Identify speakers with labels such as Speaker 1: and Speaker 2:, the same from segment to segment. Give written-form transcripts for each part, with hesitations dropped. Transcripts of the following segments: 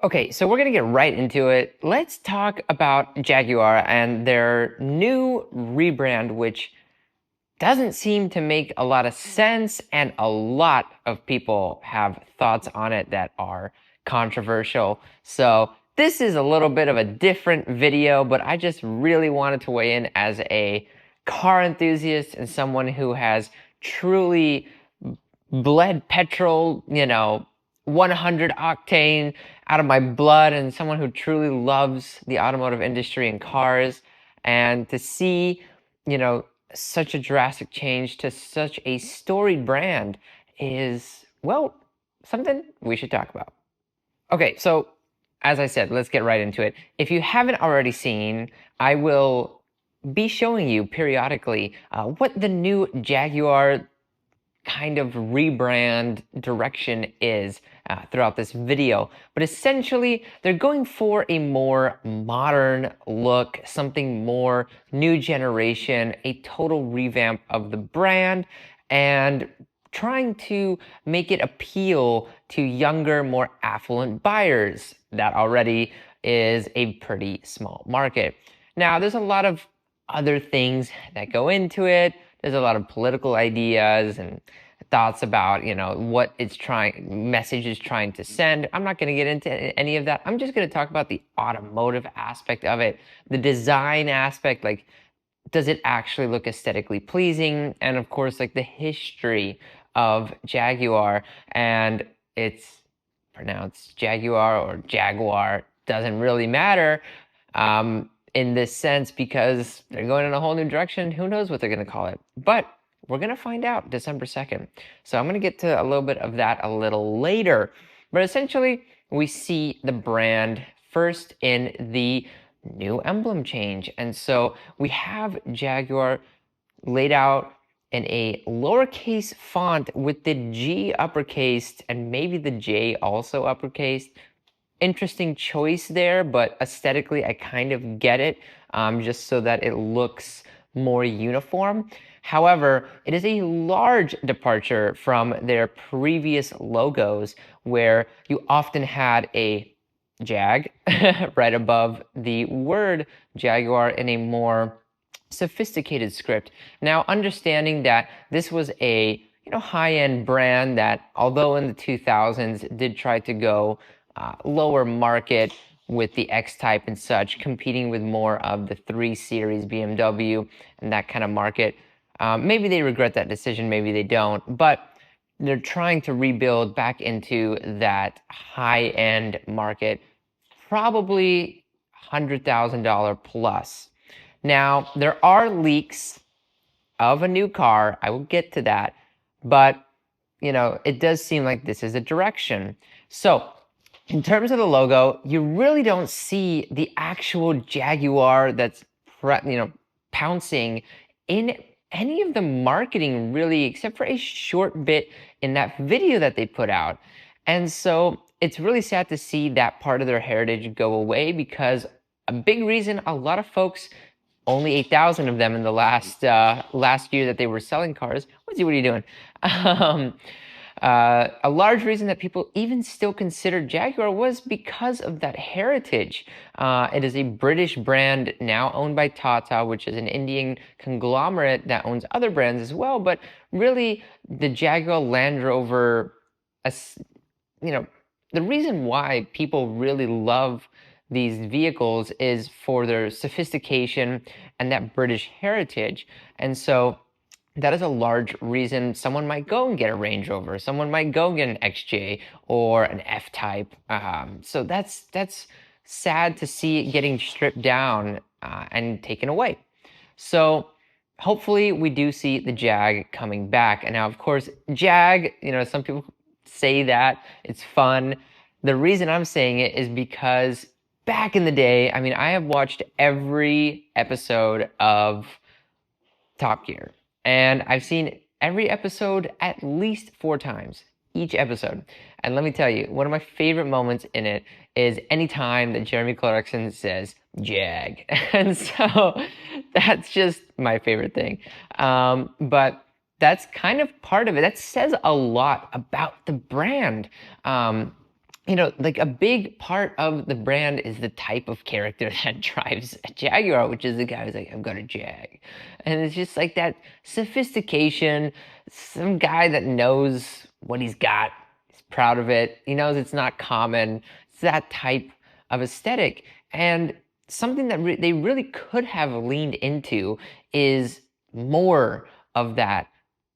Speaker 1: Okay, so we're gonna get right into it. Let's talk about Jaguar and their new rebrand, which doesn't seem to make a lot of sense, and a lot of people have thoughts on it that are controversial. So this is a little bit of a different video, but I just really wanted to weigh in as a car enthusiast and someone who has truly bled petrol, 100 octane out of my blood, and someone who truly loves the automotive industry and cars. And to see, you know, such a drastic change to such a storied brand is, well, something we should talk about. Okay, so as I said, let's get right into it. If you haven't already seen, I will be showing you periodically what the new Jaguar kind of rebrand direction is throughout this video. But essentially, they're going for a more modern look, something more new generation, a total revamp of the brand, and trying to make it appeal to younger, more affluent buyers. That already is a pretty small market. Now, there's a lot of other things that go into it. There's a lot of political ideas and thoughts about, what message is trying to send. I'm not going to get into any of that. I'm just going to talk about the automotive aspect of it, the design aspect, like, does it actually look aesthetically pleasing? And of course, like the history of Jaguar, and it's pronounced Jaguar or Jaguar, doesn't really matter. In this sense, because they're going in a whole new direction. Who knows what they're going to call it? But we're going to find out December 2nd. So I'm going to get to a little bit of that a little later. But essentially, we see the brand first in the new emblem change. And so we have Jaguar laid out in a lowercase font with the G uppercased and maybe the J also uppercased. Interesting choice there, but aesthetically I kind of get it, just so that it looks more uniform. However, it is a large departure from their previous logos, where you often had a Jag right above the word Jaguar in a more sophisticated script. Now, understanding that this was a high-end brand that, although in the 2000s did try to go lower market with the X-Type and such, competing with more of the 3 Series BMW and that kind of market. Maybe they regret that decision, maybe they don't, but they're trying to rebuild back into that high-end market, probably $100,000 plus. Now, there are leaks of a new car. I will get to that, but it does seem like this is a direction. So in terms of the logo, you really don't see the actual Jaguar that's pouncing in any of the marketing, really, except for a short bit in that video that they put out. And so it's really sad to see that part of their heritage go away, because a big reason a lot of folks, only 8,000 of them in the last year that they were selling cars. What are you doing? A large reason that people even still consider Jaguar was because of that heritage. It is a British brand now owned by Tata, which is an Indian conglomerate that owns other brands as well. But really, the Jaguar Land Rover, the reason why people really love these vehicles is for their sophistication and that British heritage. And so that is a large reason someone might go and get a Range Rover, someone might go get an XJ or an F-Type. So that's sad to see it getting stripped down and taken away. So hopefully we do see the Jag coming back. And now, of course, Jag, some people say that it's fun. The reason I'm saying it is because back in the day, I have watched every episode of Top Gear, and I've seen every episode at least 4 times, each episode. And let me tell you, one of my favorite moments in it is anytime that Jeremy Clarkson says Jag. And so that's just my favorite thing. But that's kind of part of it. That says a lot about the brand. like a big part of the brand is the type of character that drives a Jaguar, which is the guy who's like, I've got a Jag. And it's just like that sophistication, some guy that knows what he's got, he's proud of it, he knows it's not common. It's that type of aesthetic. And something that they really could have leaned into is more of that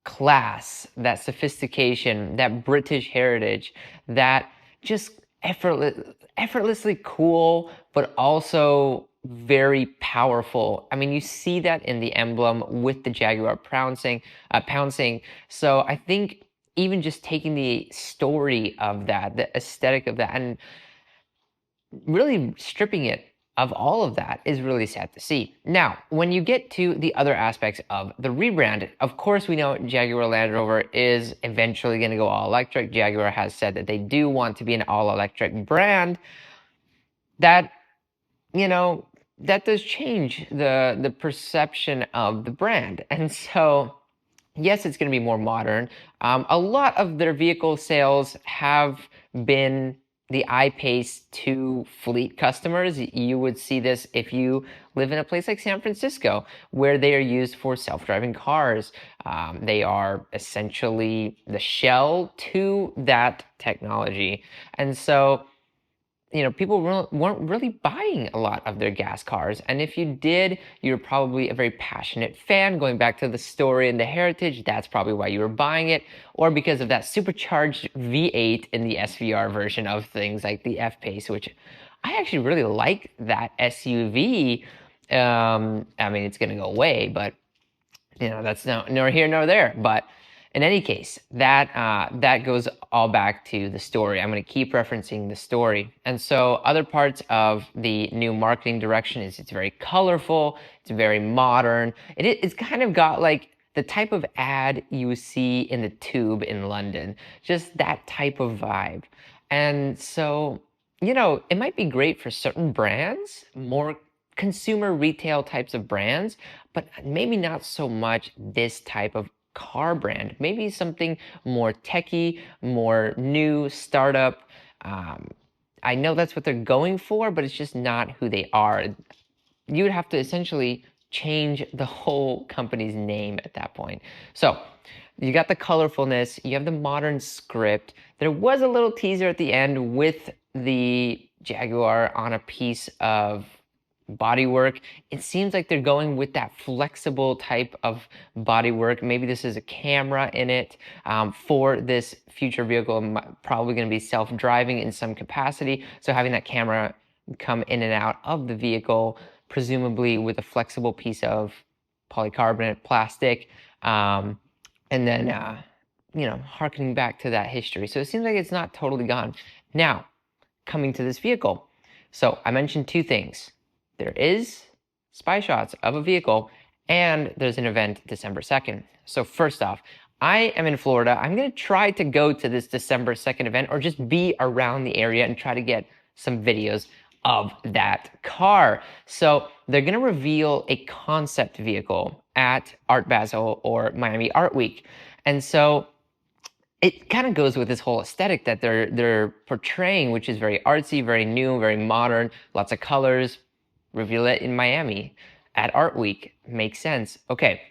Speaker 1: class, that sophistication, that British heritage, that just effortlessly cool, but also very powerful. I mean, you see that in the emblem with the Jaguar pouncing. So I think even just taking the story of that, the aesthetic of that, and really stripping it of all of that is really sad to see. Now, when you get to the other aspects of the rebrand, of course, we know Jaguar Land Rover is eventually going to go all electric. Jaguar has said that they do want to be an all electric brand. That, that does change the perception of the brand. And so, yes, it's going to be more modern. A lot of their vehicle sales have been the I-Pace to fleet customers. You would see this if you live in a place like San Francisco, where they are used for self-driving cars. They are essentially the shell to that technology. And so, people weren't really buying a lot of their gas cars. And if you did, you're probably a very passionate fan. Going back to the story and the heritage, that's probably why you were buying it. Or because of that supercharged V8 in the SVR version of things like the F-Pace, which I actually really like that SUV. I mean, it's going to go away, but that's nor here nor there. But in any case, that goes all back to the story. I'm going to keep referencing the story. And so other parts of the new marketing direction is it's very colorful, it's very modern. It's kind of got like the type of ad you see in the Tube in London, just that type of vibe. And so, it might be great for certain brands, more consumer retail types of brands, but maybe not so much this type of car brand. Maybe something more techy, more new, startup. I know that's what they're going for, but it's just not who they are. You would have to essentially change the whole company's name at that point. So you got the colorfulness, you have the modern script. There was a little teaser at the end with the Jaguar on a piece of bodywork. It seems like they're going with that flexible type of bodywork. Maybe this is a camera in it for this future vehicle, probably going to be self-driving in some capacity. So having that camera come in and out of the vehicle, presumably with a flexible piece of polycarbonate plastic, and then harkening back to that history. So it seems like it's not totally gone. Now, coming to this vehicle. So I mentioned two things. There is spy shots of a vehicle, and there's an event December 2nd. So first off, I am in Florida. I'm going to try to go to this December 2nd event or just be around the area and try to get some videos of that car. So they're going to reveal a concept vehicle at Art Basel or Miami Art Week. And so it kind of goes with this whole aesthetic that they're portraying, which is very artsy, very new, very modern, lots of colors. Reveal it in Miami at Art Week. Makes sense. Okay,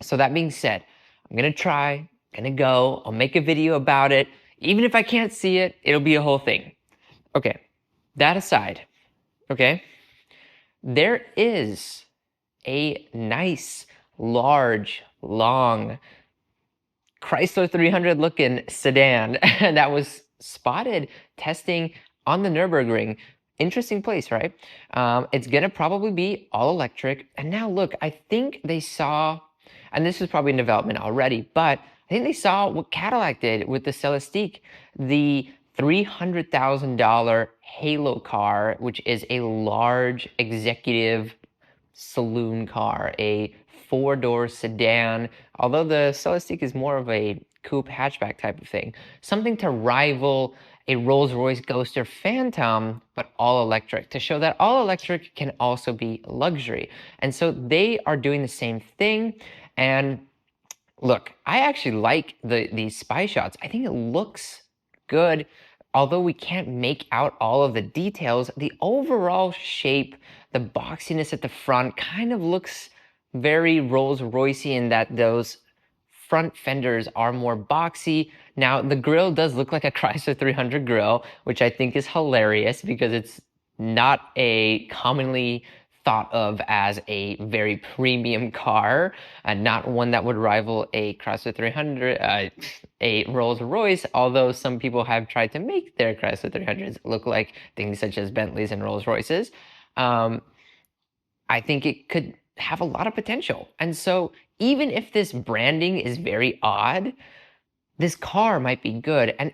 Speaker 1: so that being said, I'm gonna try, gonna go, I'll make a video about it. Even if I can't see it, it'll be a whole thing. Okay, that aside, okay, there is a nice, large, long Chrysler 300 looking sedan that was spotted testing on the Nürburgring. Interesting place, right? It's gonna probably be all electric. And now look, I think they saw, and this is probably in development already, but I think they saw what Cadillac did with the Celestiq, the $300,000 Halo car, which is a large executive saloon car, a four-door sedan, although the Celestiq is more of a coupe hatchback type of thing. Something to rival a Rolls-Royce Ghoster Phantom, but all electric, to show that all electric can also be luxury. And so they are doing the same thing. And look, I actually like these spy shots. I think it looks good. although we can't make out all of the details, the overall shape, the boxiness at the front kind of looks very Rolls-Royce in that those front fenders are more boxy. Now, the grill does look like a Chrysler 300 grill, which I think is hilarious because it's not a commonly thought of as a very premium car, and not one that would rival a Chrysler 300, a Rolls-Royce, although some people have tried to make their Chrysler 300s look like things such as Bentleys and Rolls-Royces. I think it could have a lot of potential. And so even if this branding is very odd, this car might be good. And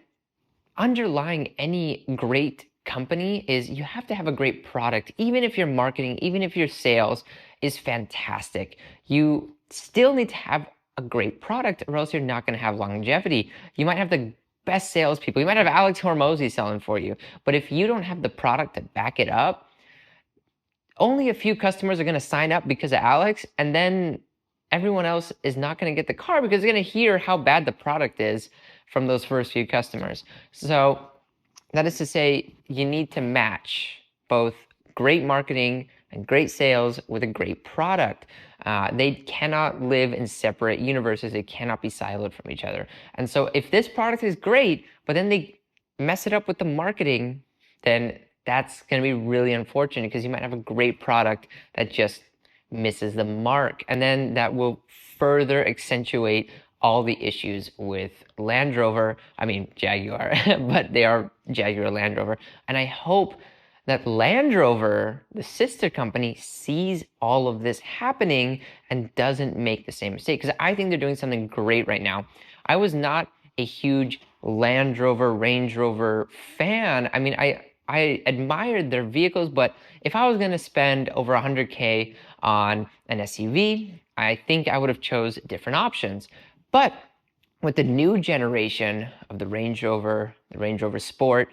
Speaker 1: underlying any great company is you have to have a great product. Even if your marketing, even if your sales is fantastic, you still need to have a great product or else you're not going to have longevity. You might have the best salespeople. You might have Alex Hormozy selling for you. But if you don't have the product to back it up, only a few customers are going to sign up because of Alex, and then everyone else is not going to get the car because they're going to hear how bad the product is from those first few customers. So that is to say, you need to match both great marketing and great sales with a great product. They cannot live in separate universes. They cannot be siloed from each other. And so if this product is great, but then they mess it up with the marketing, then that's going to be really unfortunate because you might have a great product that just misses the mark. And then that will further accentuate all the issues with Jaguar, but they are Jaguar Land Rover. And I hope that Land Rover, the sister company, sees all of this happening and doesn't make the same mistake, because I think they're doing something great right now. I was not a huge Land Rover, Range Rover fan. I mean, I admired their vehicles, but if I was going to spend over 100K on an SUV, I think I would have chose different options. But with the new generation of the Range Rover Sport,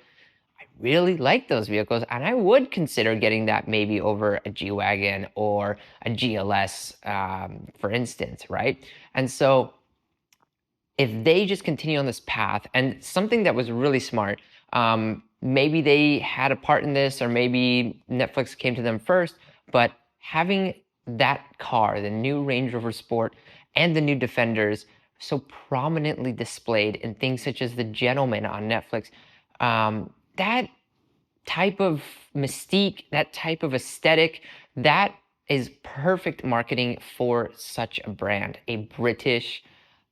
Speaker 1: I really like those vehicles, and I would consider getting that maybe over a G-Wagon or a GLS, for instance, right? And so if they just continue on this path, and something that was really smart, maybe they had a part in this, or maybe Netflix came to them first, but having that car, the new Range Rover Sport and the new Defenders, so prominently displayed in things such as The Gentleman on Netflix, that type of mystique, that type of aesthetic, that is perfect marketing for such a brand, a British,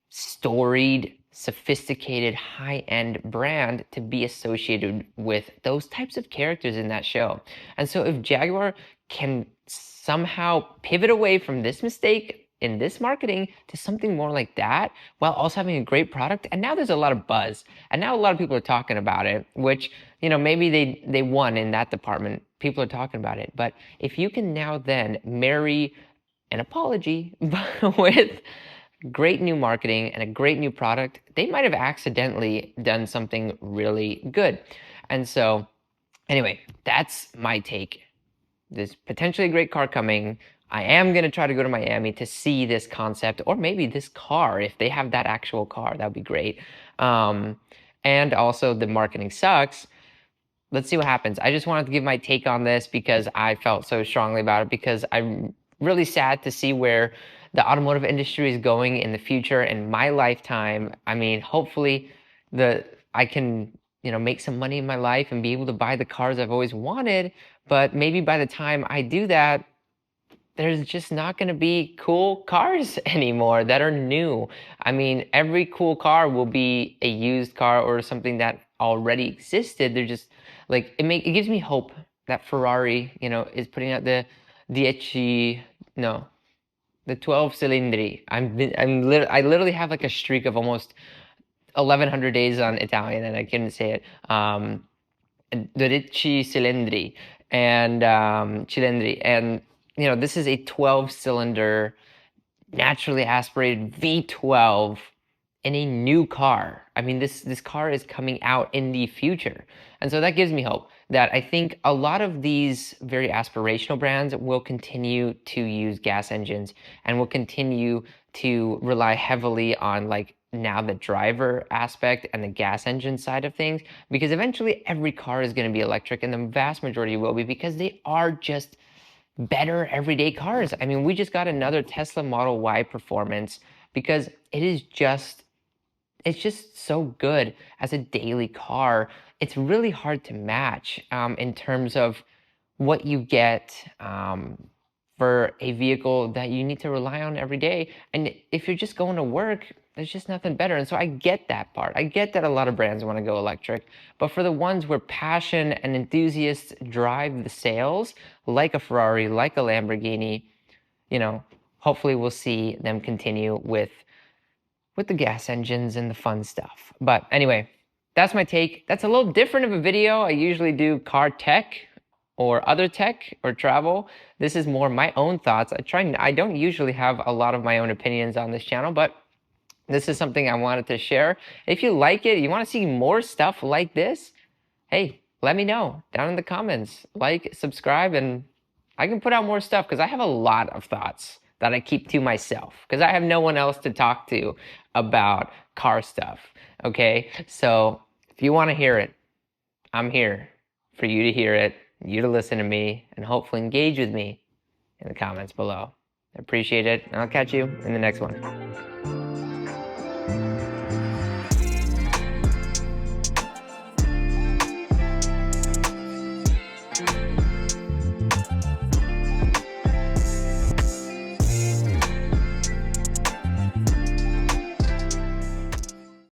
Speaker 1: storied, sophisticated, high-end brand to be associated with those types of characters in that show. And so if Jaguar can somehow pivot away from this mistake in this marketing to something more like that, while also having a great product, and now there's a lot of buzz, and now a lot of people are talking about it, which, you know, maybe they won in that department. People are talking about it. But if you can now then marry an apology with great new marketing and a great new product, they might have accidentally done something really good. And so anyway, that's my take. There's potentially a great car coming. I am going to try to go to Miami to see this concept, or maybe this car. If they have that actual car, that would be great. And also the marketing sucks. Let's see what happens. I just wanted to give my take on this because I felt so strongly about it, because I'm really sad to see where the automotive industry is going in the future in my lifetime. I mean, hopefully I can, you know, make some money in my life and be able to buy the cars I've always wanted. But maybe by the time I do that, there's just not going to be cool cars anymore that are new. I mean, every cool car will be a used car or something that already existed. They're just like, it gives me hope that Ferrari, you know, is putting out the 12 Cilindri. I literally have like a streak of almost 1,100 days on Italian, and I couldn't say it. 12 Cilindri and Cilindri, and you know, this is a 12-cylinder, naturally aspirated V12 in a new car. I mean, this car is coming out in the future, and so that gives me hope that I think a lot of these very aspirational brands will continue to use gas engines and will continue to rely heavily on like now the driver aspect and the gas engine side of things, because eventually every car is going to be electric, and the vast majority will be, because they are just better everyday cars. I mean, we just got another Tesla Model Y Performance because it's just so good as a daily car. It's really hard to match in terms of what you get for a vehicle that you need to rely on every day. And if you're just going to work, there's just nothing better. And so I get that part. I get that a lot of brands want to go electric, but for the ones where passion and enthusiasts drive the sales, like a Ferrari, like a Lamborghini, you know, hopefully we'll see them continue with the gas engines and the fun stuff. But anyway, that's my take. That's a little different of a video. I usually do car tech or other tech or travel. This is more my own thoughts. I don't usually have a lot of my own opinions on this channel, but this is something I wanted to share. If you like it, you want to see more stuff like this, hey, let me know down in the comments. Like, subscribe, and I can put out more stuff because I have a lot of thoughts that I keep to myself because I have no one else to talk to about car stuff. Okay, so if you want to hear it, I'm here for you to hear it, you to listen to me, and hopefully engage with me in the comments below. I appreciate it, and I'll catch you in the next one.